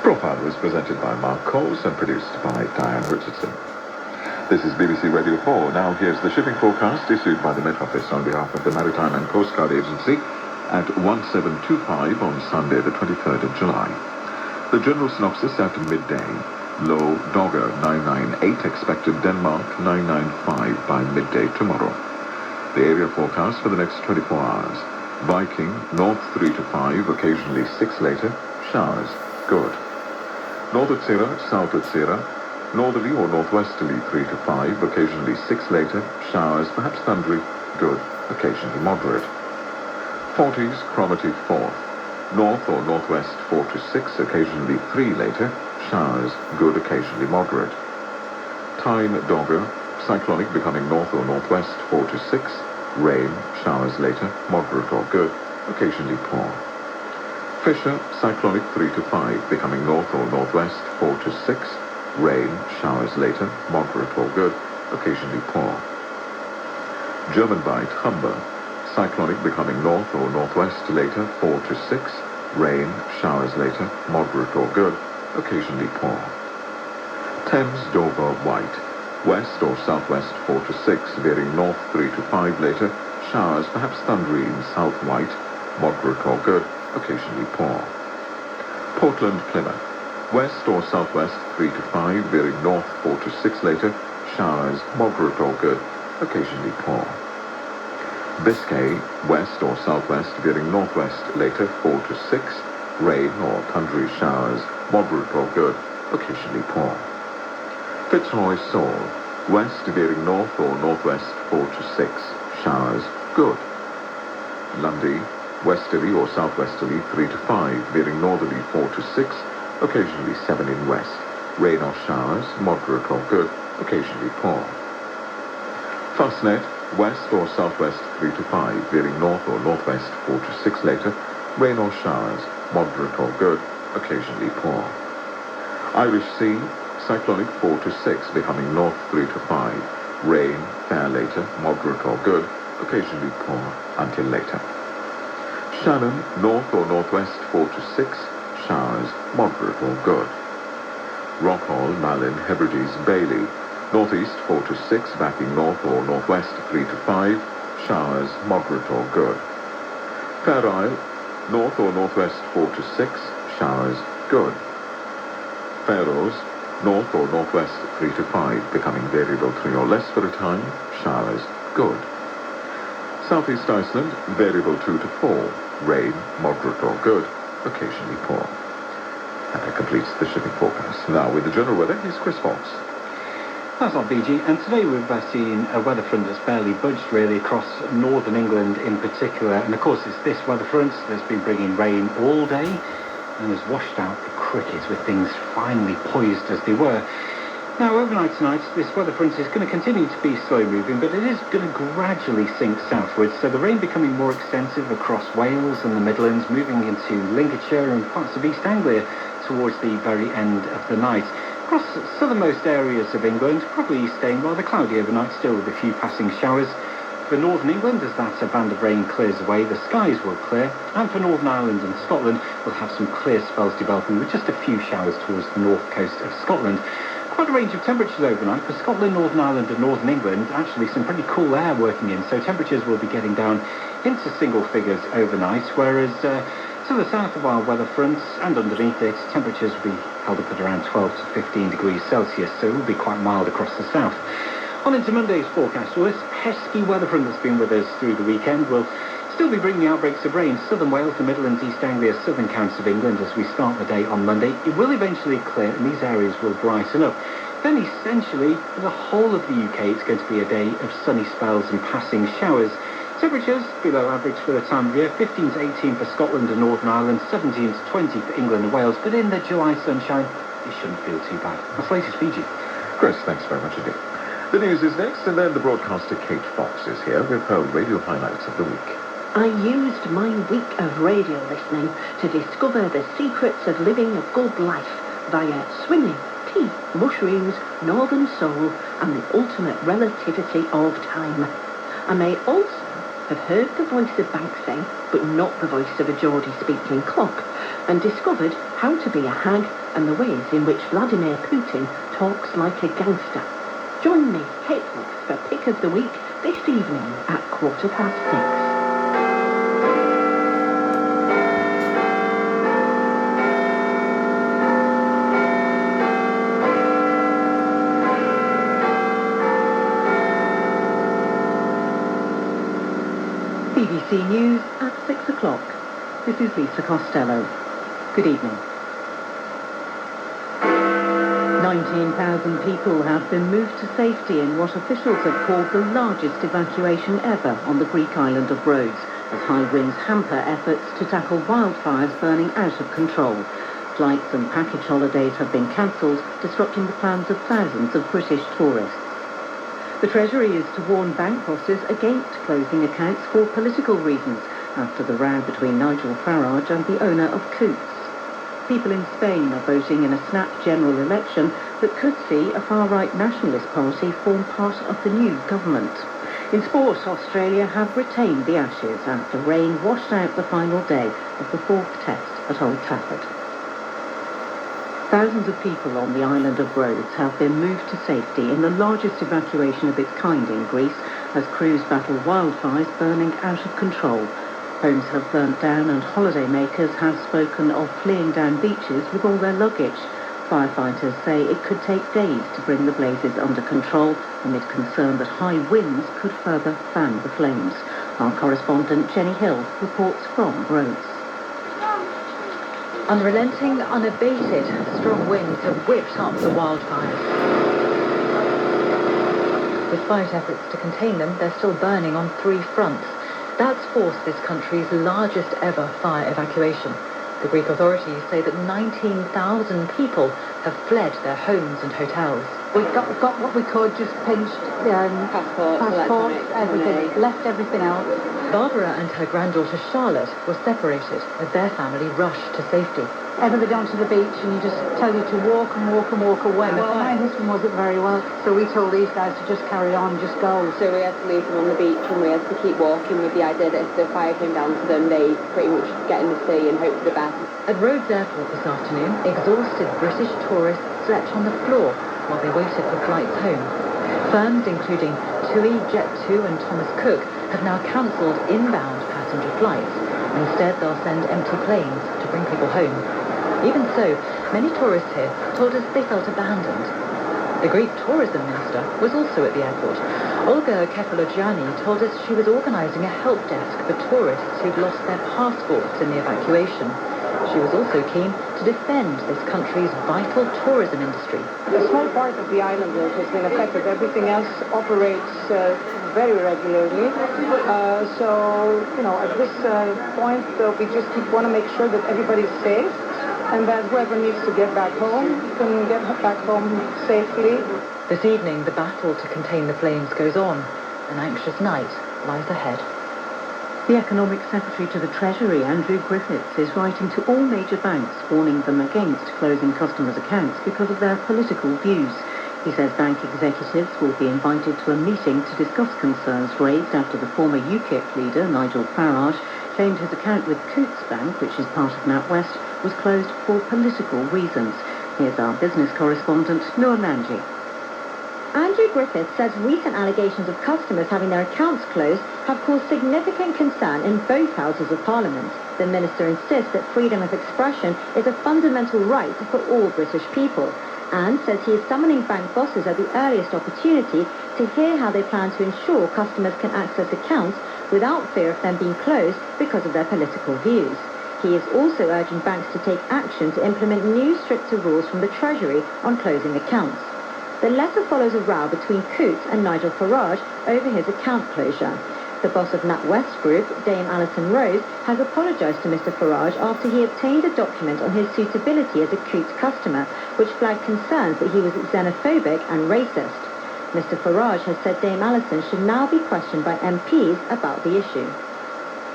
Profile was presented by Mark Coles and produced by Diane Richardson. This is BBC Radio 4. Now here's the shipping forecast issued by the Met Office on behalf of the Maritime and Coast Guard Agency at 1725 on Sunday the 23rd of July. The general synopsis at midday. Low Dogger 998, expected Denmark 995 by midday tomorrow. The area forecast for the next 24 hours. Viking, north 3 to 5, occasionally 6 later, showers, good. North Utsira, south Utsira, northerly or northwesterly 3 to 5, occasionally 6 later, showers, perhaps thundery, good, occasionally moderate. 40s, Cromarty 4, north or northwest 4 to 6, occasionally 3 later, showers, good, occasionally moderate. Tyne Dogger, cyclonic becoming north or northwest 4 to 6, rain, showers later, moderate or good, occasionally poor. Fisher, cyclonic 3 to 5, becoming north or northwest 4 to 6, rain, showers later, moderate or good, occasionally poor. German Bight, Humber, cyclonic becoming north or northwest later 4 to 6, rain, showers later, moderate or good, occasionally poor. Thames, Dover, White, west or southwest 4 to 6, veering north 3 to 5 later, showers, perhaps thundery in South White, moderate or good, occasionally poor. Portland, Plymouth, west or southwest 3 to 5, veering north 4 to 6 later, showers, moderate or good, occasionally poor. Biscay, west or southwest, veering northwest later 4 to 6, rain or thundery showers, moderate or good, occasionally poor. Fitzroy, Seoul, west veering north or northwest 4 to 6, showers, good. Lundy, westerly or southwesterly 3 to 5, veering northerly 4 to 6, occasionally 7 in west, rain or showers, moderate or good, occasionally poor. Fastnet, west or southwest 3 to 5, veering north or northwest 4 to 6 later, rain or showers, moderate or good, occasionally poor. Irish Sea, cyclonic 4 to 6, becoming north 3 to 5, rain, fair later, moderate or good, occasionally poor until later. Shannon, north or northwest 4 to 6, showers, moderate or good. Rockhall, Malin, Hebrides, Bailey, northeast 4 to 6, backing north or northwest 3 to 5, showers, moderate or good. Fair Isle, north or northwest 4 to 6, showers, good. Faroes, north or northwest 3 to 5, becoming variable 3 or less for a time, showers, good. Southeast Iceland, variable 2 to 4, rain, moderate or good, occasionally poor. And that completes the shipping forecast. Now with the general weather, here's Chris Fox. That's our BG, and today we've seen a weather front that's barely budged really across northern England in particular, and of course it's this weather front that's been bringing rain all day and has washed out the cricket with things finally poised as they were. Now overnight tonight this weather front is going to continue to be slow moving, but it is going to gradually sink southwards, so the rain becoming more extensive across Wales and the Midlands, moving into Lincolnshire and parts of East Anglia towards the very end of the night. Across southernmost areas of England, probably staying rather cloudy overnight, still with a few passing showers. For northern England, as that band of rain clears away, the skies will clear, and for Northern Ireland and Scotland, we'll have some clear spells developing with just a few showers towards the north coast of Scotland. Quite a range of temperatures overnight. For Scotland, Northern Ireland and Northern England, actually some pretty cool air working in, so temperatures will be getting down into single figures overnight, whereas to the south of our weather fronts and underneath it, temperatures will be held up at around 12 to 15 degrees Celsius, so it will be quite mild across the south. On into Monday's forecast, well, this pesky weather front that's been with us through the weekend will still be bringing outbreaks of rain. Southern Wales, the Midlands, East Anglia, southern counties of England as we start the day on Monday. It will eventually clear and these areas will brighten up. Then essentially, for the whole of the UK, it's going to be a day of sunny spells and passing showers. Temperatures below average for the time of year, 15 to 18 for Scotland and Northern Ireland, 17 to 20 for England and Wales, but in the July sunshine, it shouldn't feel too bad. That's latest Fiji. Chris, thanks very much indeed. The news is next, and then the broadcaster Kate Fox is here with her radio highlights of the week. I used my week of radio listening to discover the secrets of living a good life via swimming, tea, mushrooms, northern soul, and the ultimate relativity of time. I may also have heard the voice of Banksy, but not the voice of a Geordie-speaking clock, and discovered how to be a hag and the ways in which Vladimir Putin talks like a gangster. Join me, Kate Fox, for Pick of the Week this evening at 6:15. BBC News at 6 o'clock. This is Lisa Costello. Good evening. 19,000 people have been moved to safety in what officials have called the largest evacuation ever on the Greek island of Rhodes, as high winds hamper efforts to tackle wildfires burning out of control. Flights and package holidays have been cancelled, disrupting the plans of thousands of British tourists. The Treasury is to warn bank bosses against closing accounts for political reasons after the row between Nigel Farage and the owner of Coots. People in Spain are voting in a snap general election that could see a far-right nationalist party form part of the new government. In sport, Australia have retained the Ashes after rain washed out the final day of the fourth test at Old Trafford. Thousands of people on the island of Rhodes have been moved to safety in the largest evacuation of its kind in Greece as crews battle wildfires burning out of control. Homes have burnt down and holidaymakers have spoken of fleeing down beaches with all their luggage. Firefighters say it could take days to bring the blazes under control amid concern that high winds could further fan the flames. Our correspondent Jenny Hill reports from Rhodes. Unrelenting, unabated, strong winds have whipped up the wildfires. Despite efforts to contain them, they're still burning on 3 fronts. That's forced this country's largest ever fire evacuation. The Greek authorities say that 19,000 people have fled their homes and hotels. We got what we could, just pinched passports, everything, left everything out. Barbara and her granddaughter Charlotte were separated as their family rushed to safety. Everybody down to the beach and you just tell you to walk and walk and walk away. Well, my husband wasn't very well, so we told these guys to just carry on, just go. So we had to leave them on the beach and we had to keep walking with the idea that if the fire came down to them, they pretty much get in the sea and hope for the best. At Rhodes Airport this afternoon, exhausted British tourists slept on the floor while they waited for flights home. Firms including TUI, Jet2 and Thomas Cook have now cancelled inbound passenger flights. Instead, they'll send empty planes to bring people home. Even so, many tourists here told us they felt abandoned. The Greek tourism minister was also at the airport. Olga Kefalogianni told us she was organising a help desk for tourists who'd lost their passports in the evacuation. She was also keen to defend this country's vital tourism industry. A small part of the island has been affected. Everything else operates very regularly. So, at this point, we just want to make sure that everybody's safe and that whoever needs to get back home can get back home safely. This evening, the battle to contain the flames goes on. An anxious night lies ahead. The Economic Secretary to the Treasury, Andrew Griffiths, is writing to all major banks, warning them against closing customers' accounts because of their political views. He says bank executives will be invited to a meeting to discuss concerns raised after the former UKIP leader, Nigel Farage, claimed his account with Coots Bank, which is part of NatWest, was closed for political reasons. Here's our business correspondent, Noah Manji. Andrew Griffiths says recent allegations of customers having their accounts closed have caused significant concern in both houses of Parliament. The minister insists that freedom of expression is a fundamental right for all British people and says he is summoning bank bosses at the earliest opportunity to hear how they plan to ensure customers can access accounts without fear of them being closed because of their political views. He is also urging banks to take action to implement new stricter rules from the Treasury on closing accounts. The letter follows a row between Coots and Nigel Farage over his account closure. The boss of NatWest Group, Dame Alison Rose, has apologised to Mr Farage after he obtained a document on his suitability as a Coots customer, which flagged concerns that he was xenophobic and racist. Mr Farage has said Dame Alison should now be questioned by MPs about the issue.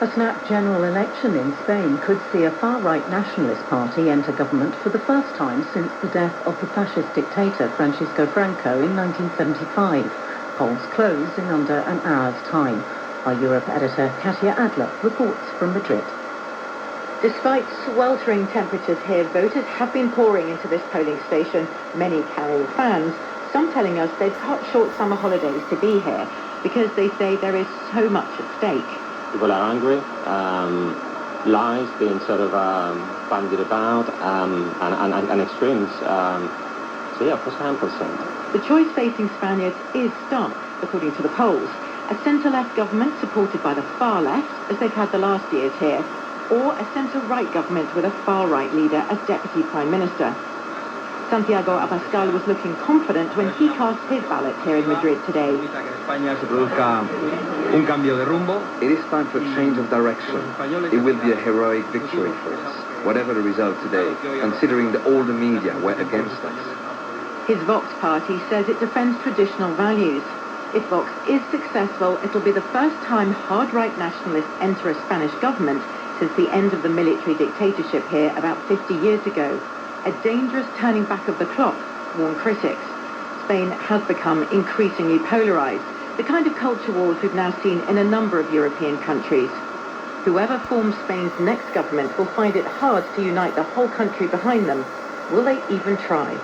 A snap general election in Spain could see a far-right nationalist party enter government for the first time since the death of the fascist dictator Francisco Franco in 1975. Polls close in under an hour's time. Our Europe editor Katia Adler reports from Madrid. Despite sweltering temperatures here, voters have been pouring into this polling station, many carrying fans, some telling us they've cut short summer holidays to be here because they say there is so much at stake. People are angry, lies being sort of bandied about, and extremes. So yeah, of course I am concerned. The choice facing Spaniards is stark, according to the polls. A centre-left government supported by the far left, as they've had the last years here, or a centre-right government with a far-right leader as Deputy Prime Minister. Santiago Abascal was looking confident when he cast his ballot here in Madrid today. It is time for a change of direction. It will be a heroic victory for us, whatever the result today, considering that all the media were against us. His Vox party says it defends traditional values. If Vox is successful, it'll be the first time hard-right nationalists enter a Spanish government since the end of the military dictatorship here about 50 years ago. A dangerous turning back of the clock, warn critics. Spain has become increasingly polarised, the kind of culture wars we've now seen in a number of European countries. Whoever forms Spain's next government will find it hard to unite the whole country behind them. Will they even try?